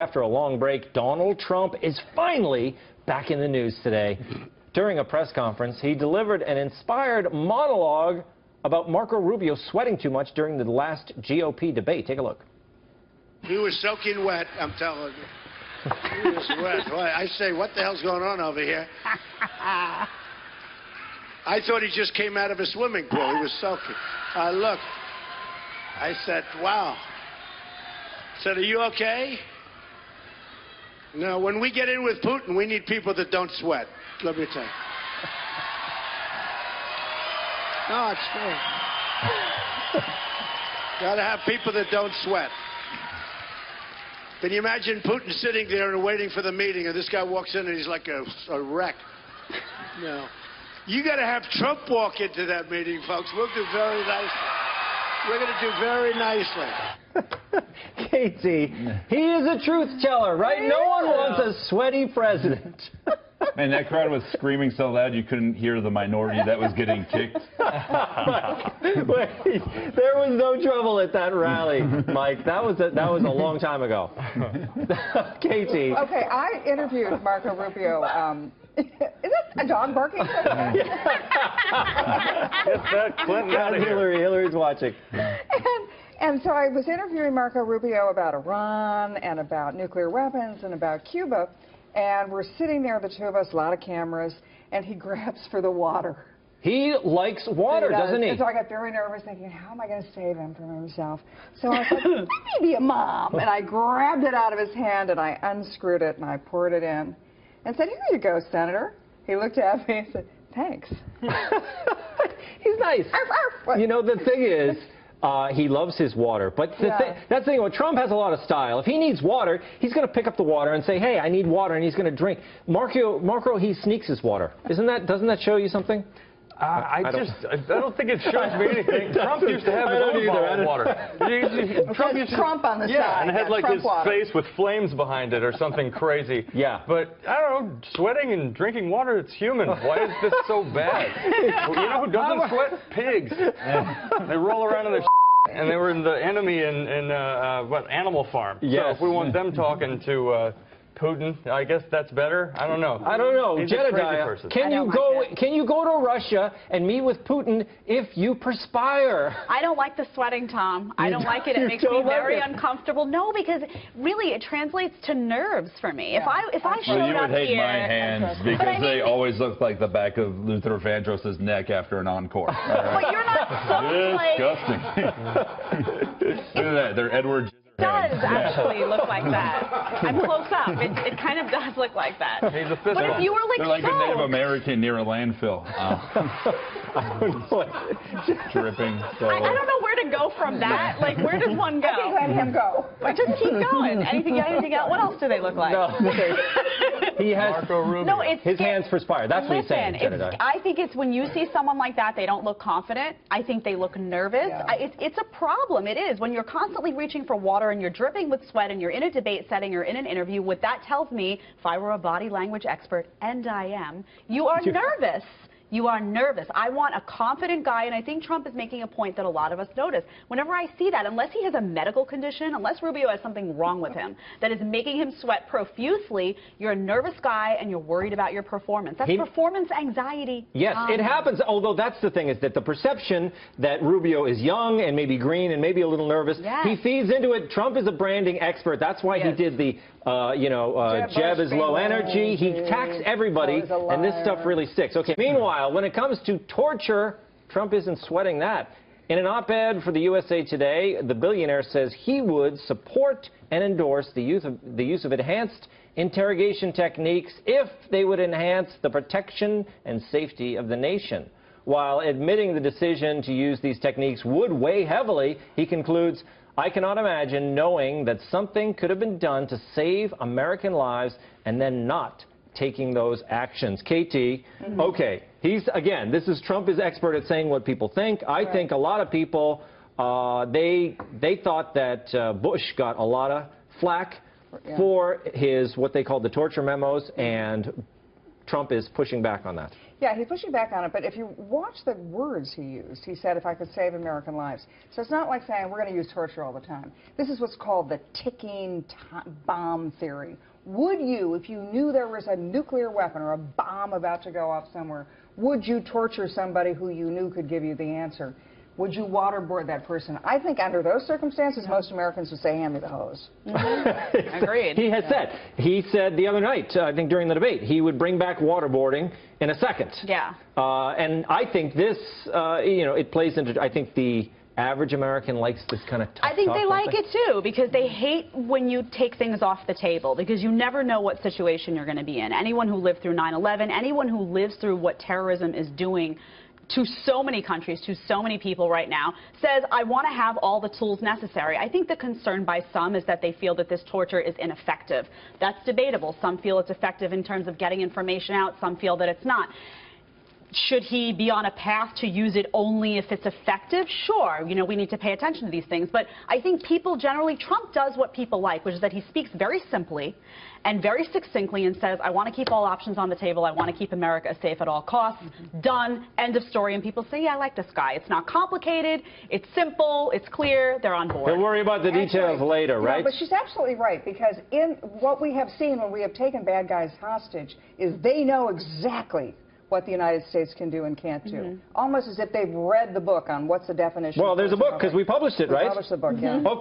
after a long break, Donald Trump is finally back in the news today. During a press conference, he delivered an inspired monologue about Marco Rubio sweating too much during the last GOP debate. Take a look. He was soaking wet, I'm telling you. He was wet. Boy, I say, what the hell's going on over here? I thought he just came out of a swimming pool. He was soaking. I looked. I said, wow. I said, are you okay? No, when we get in with Putin, we need people that don't sweat. Let me tell you. No, it's true. Gotta have people that don't sweat. Can you imagine Putin sitting there and waiting for the meeting, and this guy walks in and he's like a wreck? No. You got to have Trump walk into that meeting, folks. We'll do very nicely. We're going to do very nicely. Katie, he is a truth teller, right? No one wants a sweaty president. Man, that crowd was screaming so loud you couldn't hear the minority that was getting kicked. Wait, there was no trouble at that rally, Mike. That was a long time ago. Katie. Okay, I interviewed Marco Rubio. Is that a dog barking? Get that Clinton out of here. Hillary's watching. And so I was interviewing Marco Rubio about Iran and about nuclear weapons and about Cuba. And we're sitting there, the two of us, a lot of cameras, and he grabs for the water. He likes water, doesn't he? And so I got very nervous, thinking, how am I going to save him from himself? So I was like, maybe a mom. And I grabbed it out of his hand, and I unscrewed it, and I poured it in, and said, here you go, Senator. He looked at me and said, thanks. He's nice. You know, the thing is, he loves his water. But that's the thing. Well, Trump has a lot of style. If he needs water, he's going to pick up the water and say, hey, I need water, and he's going to drink. Marco, he sneaks his water. Doesn't that show you something? I don't think it shows me anything. Trump used to have his own bottle of water. Trump on the side. Yeah, and it had like Trump his water. face with flames behind it or something crazy. Yeah. But, I don't know, sweating and drinking water, it's human. Why is this so bad? You know who doesn't sweat? Pigs. They roll around in their and they were in the enemy in Animal Farm. Yes. So if we want them talking to Putin, I guess that's better. I don't know. I don't know. He's a crazy Jedediah, person. can you go to Russia and meet with Putin if you perspire? I don't like the sweating, Tom. I don't like it. It makes me very uncomfortable. No, because really it translates to nerves for me. If I showed well, you would up hate here, my hands because they always look like the back of Luther Vandross's neck after an encore. But you're not so Disgusting. Look at that. They're Edward. It does actually look like that. I'm close up. It kind of does look like that. He's a fist But if you were like They're like a Native soaked. American near a landfill. Dripping. I don't know where to go from that. Like, where does one go? I think let him go. Just keep going. Anything else? What else do they look like? No. He has Marco Rubio. No, it's his hands perspire. That's what he's saying, Jedediah. I think it's when you see someone like that, they don't look confident. I think they look nervous. Yeah. It's a problem. It is. When you're constantly reaching for water and you're dripping with sweat and you're in a debate setting or in an interview, what that tells me, if I were a body language expert, and I am, you are nervous. You are nervous. I want a confident guy, and I think Trump is making a point that a lot of us notice. Whenever I see that, unless he has a medical condition, unless Rubio has something wrong with him that is making him sweat profusely, you're a nervous guy and you're worried about your performance. That's performance anxiety. Yes, it happens, although that's the thing, is that the perception that Rubio is young and maybe green and maybe a little nervous, he feeds into it. Trump is a branding expert. That's why he did the, Jeb is low energy. He attacks everybody, and this stuff really sticks. Okay. Meanwhile, when it comes to torture, Trump isn't sweating that. In an op-ed for the USA Today, the billionaire says he would support and endorse the use of enhanced interrogation techniques if they would enhance the protection and safety of the nation. While admitting the decision to use these techniques would weigh heavily, he concludes, I cannot imagine knowing that something could have been done to save American lives and then not taking those actions. KT, okay, this is Trump is expert at saying what people think. I think a lot of people, they thought that Bush got a lot of flack for his, what they called the torture memos, and Trump is pushing back on that. Yeah, he's pushing back on it, but if you watch the words he used, he said, if I could save American lives. So it's not like saying we're going to use torture all the time. This is what's called the ticking bomb theory. Would you, if you knew there was a nuclear weapon or a bomb about to go off somewhere, would you torture somebody who you knew could give you the answer? Would you waterboard that person? I think under those circumstances, most Americans would say, hand me the hose. Agreed. He said the other night, I think during the debate, he would bring back waterboarding in a second. Yeah. And I think this, you know, it plays into, I think the average American likes this kind of tough I think talk, they like it too, because they hate when you take things off the table, because you never know what situation you're going to be in. Anyone who lived through 9/11, anyone who lives through what terrorism is doing to so many countries, to so many people right now, says, I want to have all the tools necessary. I think the concern by some is that they feel that this torture is ineffective. That's debatable. Some feel it's effective in terms of getting information out. Some feel that it's not. Should he be on a path to use it only if it's effective? Sure. You know, we need to pay attention to these things. But I think people generally, Trump does what people like, which is that he speaks very simply and very succinctly and says, I want to keep all options on the table. I want to keep America safe at all costs. Done. End of story. And people say, yeah, I like this guy. It's not complicated. It's simple. It's clear. They're on board. He'll worry about the details later, right? No, but she's absolutely right, because in what we have seen when we have taken bad guys hostage is they know exactly what the United States can do and can't do. Almost as if they've read the book on what's the definition. Well, there's a book, because we published it, right? We published the book, yeah.